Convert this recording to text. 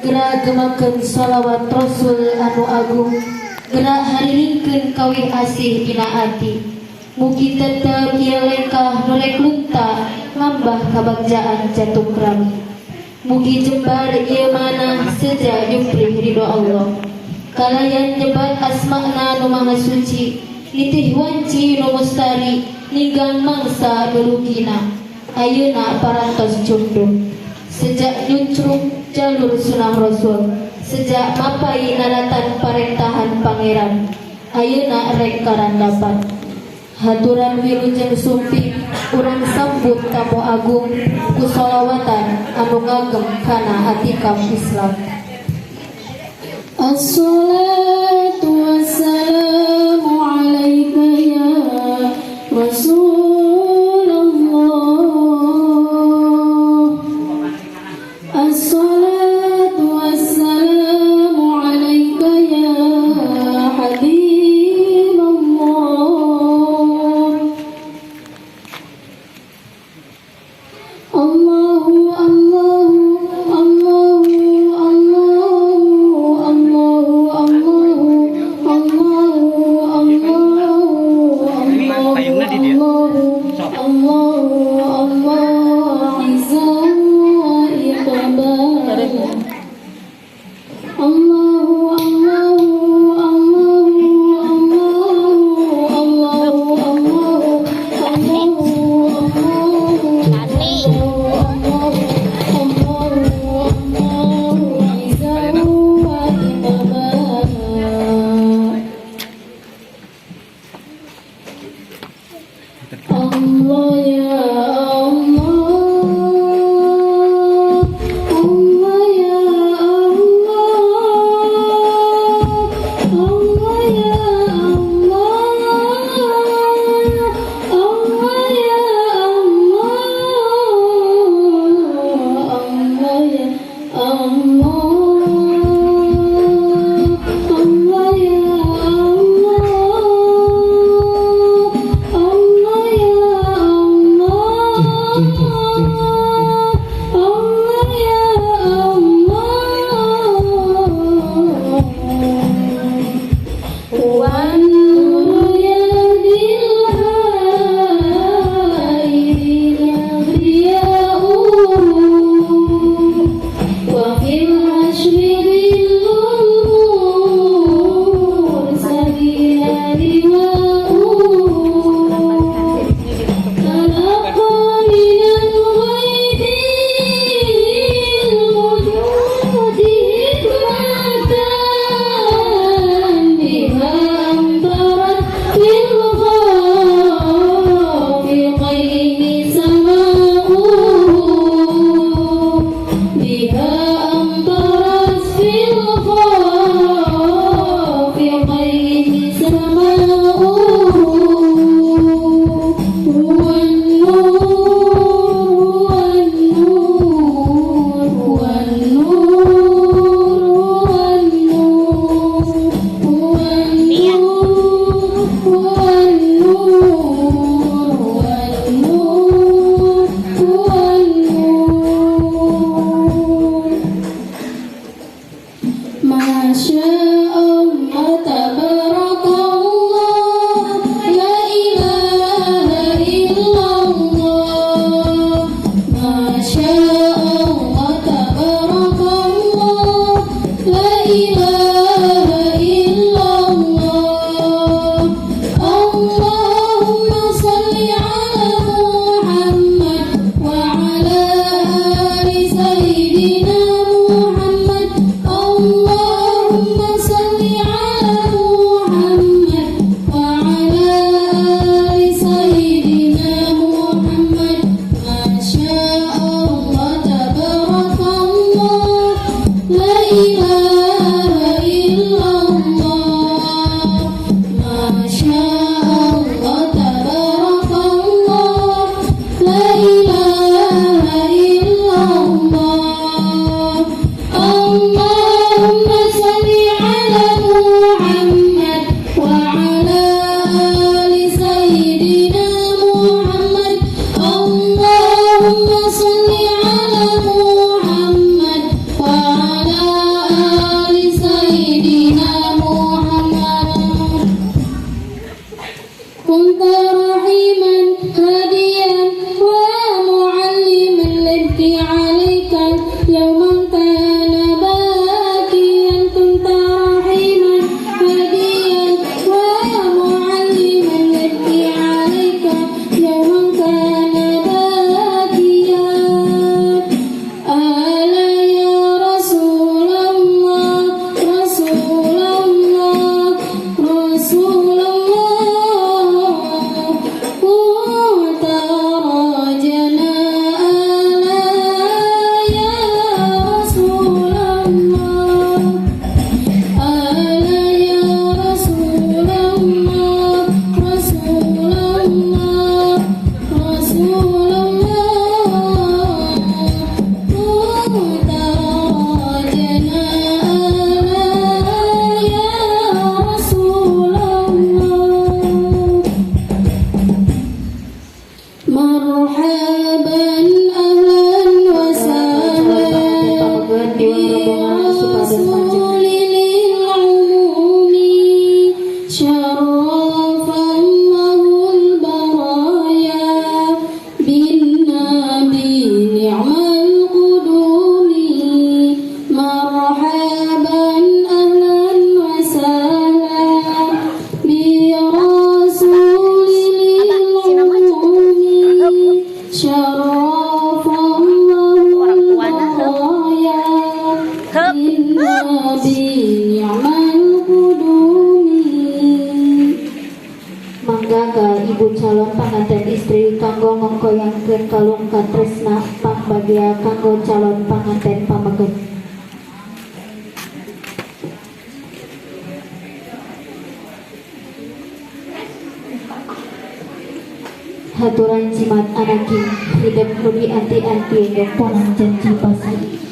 gerak gemakeun sholawat Rasul anu agung, gerak haririkeun kawih asih dina ati. Mugi tetep ieu lengkah nu rek lunta ngambah kabagjaan jantung rami. Mugi jembar ieu manah seja nyupri ridho Allah. Kalayan nyebat asma'na nu maha suci, nitih wanci nu mustari, ninggang mangsa berugina. Ayeuna parantos jundung. Sejak nyuncrung jalur sunah Rasul, sejak mapai naratan parentahan pangeran, ayeuna rek karandapan. Haturan wilujeng sumping urang sambut tamu agung ku sholawatan anu ngagem kana atikam Islam. Assalatu wassalamu alaika ya Rasulullah. Assalatu wassalamu alaika ya Habiballah. Allahu Allahu Allahu Allahu Allahu Allahu Allahu Allahu Allah Azza wa Jalla. Allahu Allahu Allahu Allahu Allahu Allah ya Allah, Allah ya Allah, Allah ya Allah, Allah ya Allah, Allah ya ilaha nabi ni'mal qudumi. Mangga ibu calon panganten istri kanggo ngongkoyangkeun kalung katresna pambagya kanggo calon panganten pamegeh. Haturan cimat anaki hidup mudi anti-anti yang ponang janji pasti.